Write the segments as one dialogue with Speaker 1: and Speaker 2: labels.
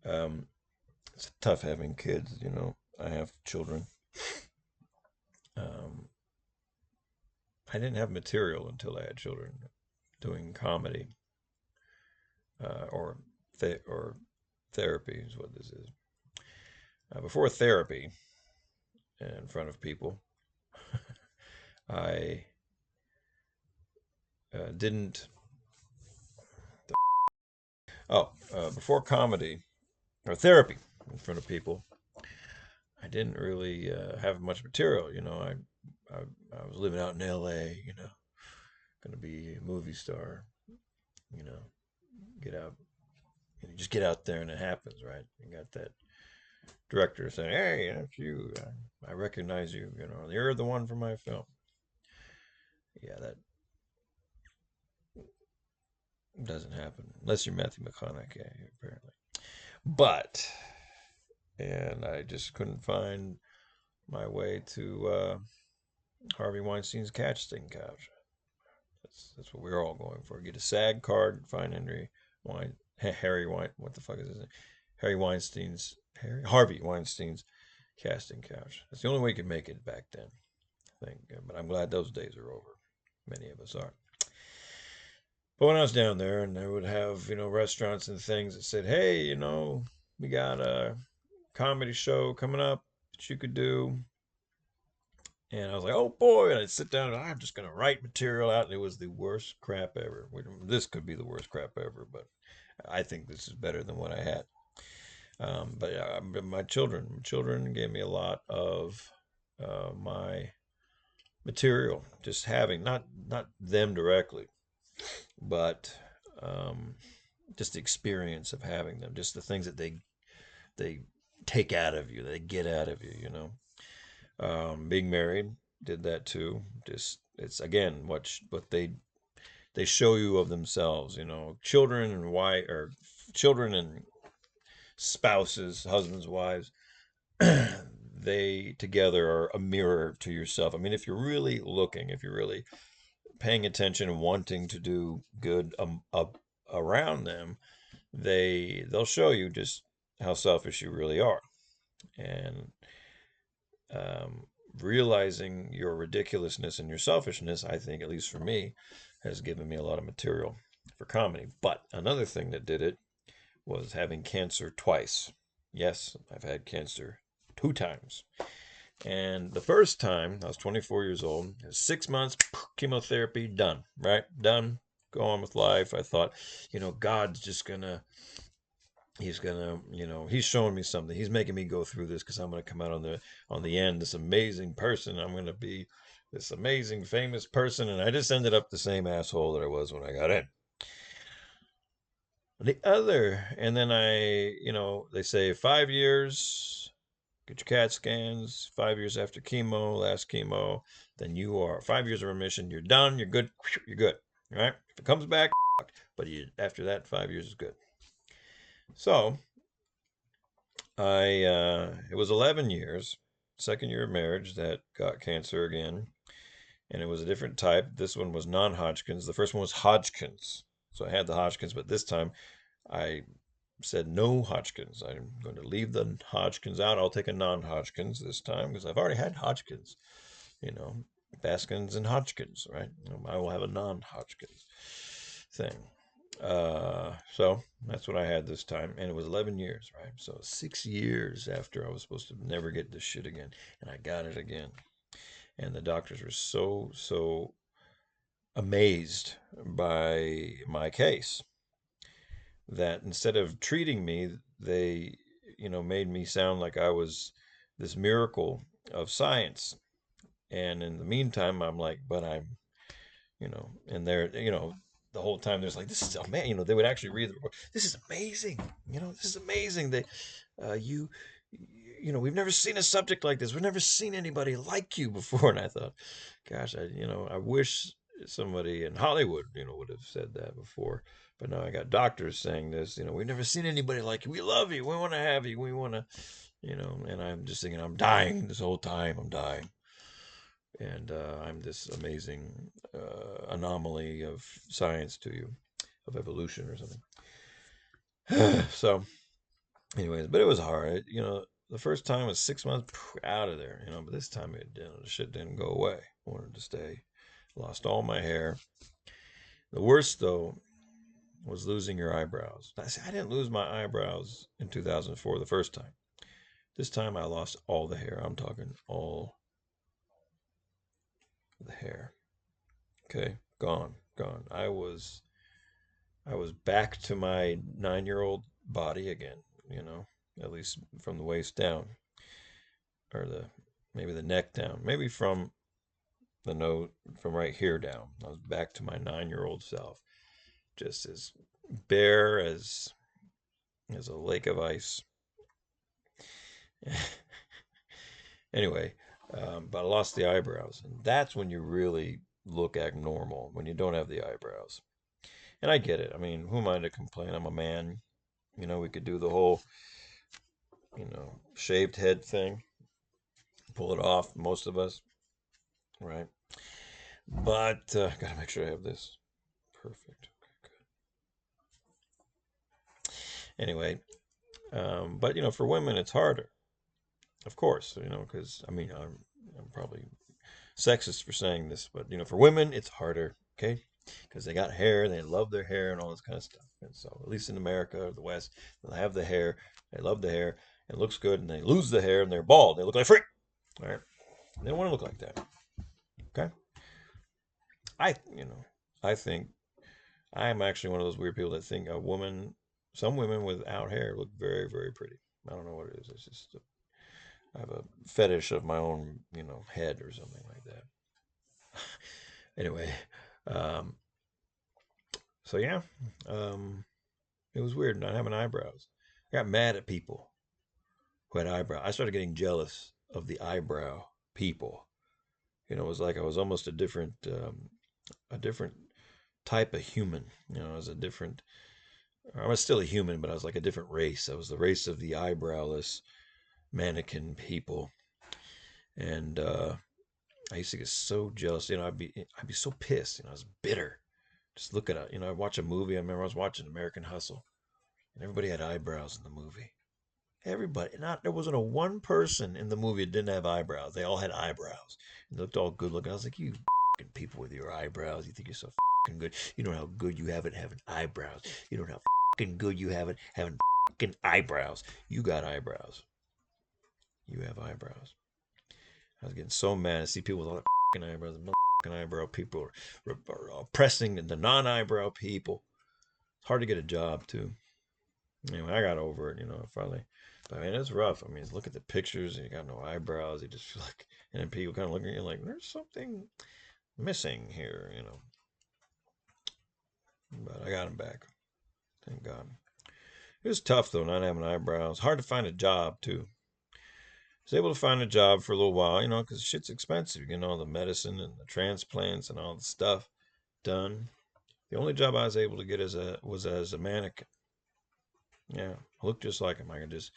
Speaker 1: Um, it's tough having kids, you know. I have children. Um, I didn't have material until I had children doing comedy or or therapy is what this is. Before therapy in front of people, I didn't. Before comedy or therapy in front of people, I didn't really have much material. You know, I I was living out in L.A. You know, gonna be a movie star. You know, get out. You just get out there and it happens, right? You got that director saying, "Hey, that's you. I recognize you. You know, you're the one from my film." Yeah, that doesn't happen unless you're Matthew McConaughey, apparently. But and I just couldn't find my way to Harvey Weinstein's casting couch. That's what we're all going for. Get a SAG card, find Harry Wein, what the fuck is his name? Harvey Weinstein's casting couch. That's the only way you could make it back then, I think. But I'm glad those days are over. Many of us are. But when I was down there, and they would have restaurants and things that said, "Hey, we got a comedy show coming up that you could do." And I was like, "Oh boy!" And I'd sit down and I'm just gonna write material out, and it was the worst crap ever. This could be the worst crap ever, but I think this is better than what I had. But my children gave me a lot of my material, just having not them directly, but um, just the experience of having them, just the things that they take out of you, they get out of you. Being married did that too. Just it's again what they show you of themselves. Children and wife or children and spouses, husbands, wives, they together are a mirror to yourself. I mean, if you're really looking, if you're really paying attention and wanting to do good up around them, they'll show you just how selfish you really are. And um, realizing your ridiculousness and your selfishness, I think, at least for me, has given me a lot of material for comedy. But another thing that did it was having cancer twice. Yes, I've had cancer 2 times. And the first time, I was 24 years old, 6 months, chemotherapy, done, right? Done. Go on with life. I thought, God's just gonna, he's showing me something. He's making me go through this because I'm gonna come out on the end, this amazing person. I'm gonna be this amazing, famous person. And I just ended up the same asshole that I was when I got in. And then they say 5 years, get your CAT scans, 5 years after chemo, last chemo, then you are 5 years of remission, you're done, you're good, you're good. All right? If it comes back, but after that, 5 years is good. So it was 11 years, second year of marriage, that got cancer again. And it was a different type. This one was non Hodgkin's. The first one was Hodgkin's. So I had the Hodgkin's, but this time I said no Hodgkins. I'm going to leave the Hodgkins out. I'll take a non-Hodgkins this time because I've already had Hodgkins. You know, Baskins and Hodgkins, right? I will have a non-Hodgkins thing. So that's what I had this time, and it was 11 years, right? So 6 years after I was supposed to never get this shit again, and I got it again. And the doctors were so amazed by my case that instead of treating me, they, made me sound like I was this miracle of science. And in the meantime, I'm like, but I'm, and they're, the whole time there's like, this is amazing. They would actually read the report. This is amazing. This is amazing. You, we've never seen a subject like this. We've never seen anybody like you before. And I thought, gosh, I wish somebody in Hollywood, would have said that before. But now I got doctors saying this, we've never seen anybody like you. We love you. We want to have you. We want to, and I'm just thinking, I'm dying this whole time. I'm dying. And I'm this amazing anomaly of science to you, of evolution or something. So Anyways, but it was hard. The first time was 6 months out of there. But this time the shit didn't go away. I wanted to stay. Lost all my hair. The worst though was losing your eyebrows. I didn't lose my eyebrows in 2004 the first time. This time I lost all the hair. I'm talking all the hair. Okay, gone, gone. I was back to my 9-year-old body again, at least from the waist down, or maybe the neck down, maybe from the nose, from right here down. I was back to my 9-year-old self, just as bare as a lake of ice. Anyway, but I lost the eyebrows, and that's when you really look abnormal, when you don't have the eyebrows. And I get it. I mean, who am I to complain? I'm a man. We could do the whole, shaved head thing, pull it off, most of us, right? But gotta make sure I have this perfect. Okay, good. Anyway, but for women, it's harder, of course. Because I mean, I'm probably sexist for saying this, but for women, it's harder. Okay, because they got hair, they love their hair and all this kind of stuff. And so, at least in America or the West, they'll have the hair, they love the hair, it looks good, and they lose the hair and they're bald. They look like a freak. All right, they don't want to look like that. Okay, I you know I think I'm actually one of those weird people that think some women without hair look very, very pretty. I don't know what it is. It's just I have a fetish of my own, head or something like that. Anyway, um, so yeah, um, it was weird not having eyebrows. I got mad at people who had eyebrows. I started getting jealous of the eyebrow people. It was like I was almost a different type of human. I was a different. I was still a human, but I was like a different race. I was the race of the eyebrowless mannequin people, and I used to get so jealous. I'd be so pissed. I was bitter. Just look at it. I'd watch a movie. I remember I was watching American Hustle, and everybody had eyebrows in the movie. Everybody, not there wasn't a one person in the movie that didn't have eyebrows. They all had eyebrows and they looked all good looking. I was like, you people with your eyebrows, you think you're so good. You know how good you have it having eyebrows. You know how good you have it having eyebrows. You got eyebrows. You have eyebrows. I was getting so mad to see people with all the eyebrows. The eyebrow people are oppressing the non-eyebrow people. It's hard to get a job too. Anyway, I got over it. Finally. But I mean, it's rough. I mean, look at the pictures. And you got no eyebrows. You just feel like, and then people kind of looking at you like, there's something missing here. But I got them back. Thank God. It was tough though, not having eyebrows. Hard to find a job too. I was able to find a job for a little while, because shit's expensive, all the medicine and the transplants and all the stuff done. The only job I was able to get was as a mannequin. Yeah, I looked just like him. I just,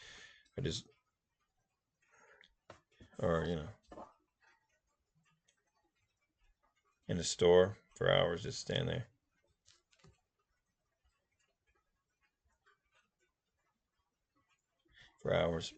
Speaker 1: or in a store for hours, just stand there. For hours.